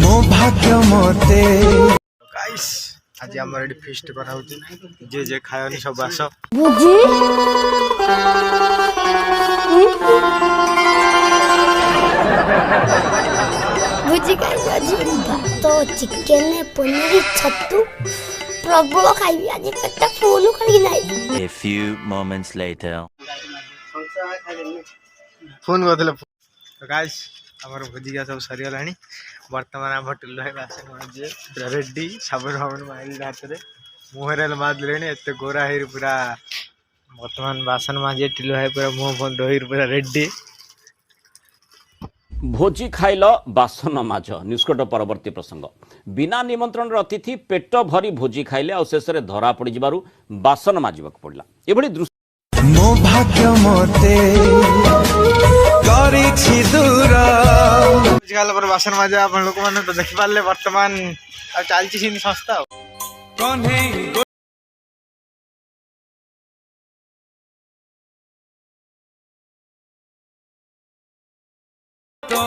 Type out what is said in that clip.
मो भाग्य मते गाइस आज हमर एडी फेस्ट करा होती जे जे खायनी सब आस बुझी बुझी खाई आज भात चिकेन पनीर छतु प्रबल खाई आज पेट फुल खाली नहीं। A few moments later. Phone करथिले तो गाइस हमर भुजिया सब सरी गलानी वर्तमान हम होटल है बासन माजे पूरा रेडी साबुन साबुन माइल हाथ रे मुहरे माद लेनी एते गोरा हेर पूरा वर्तमान बासन माजे टिलो है पूरा मुंह फोन धोइर पूरा रेडी भोजी खाइल बासन माझ निष्कट परवर्ती प्रसंग बिना निमंत्रण अतिथि पेट भरी भोजी खाइले आ शेष में धरा पड़ जबारु बासन माजिबाक पड़ला एभली दृश्य मो भाग्य मते करी छी दूर बुझाल पर बासन माजे आपण लोक माने तो देखि पाले वर्तमान आ चालची सिनी संस्था कोन है तो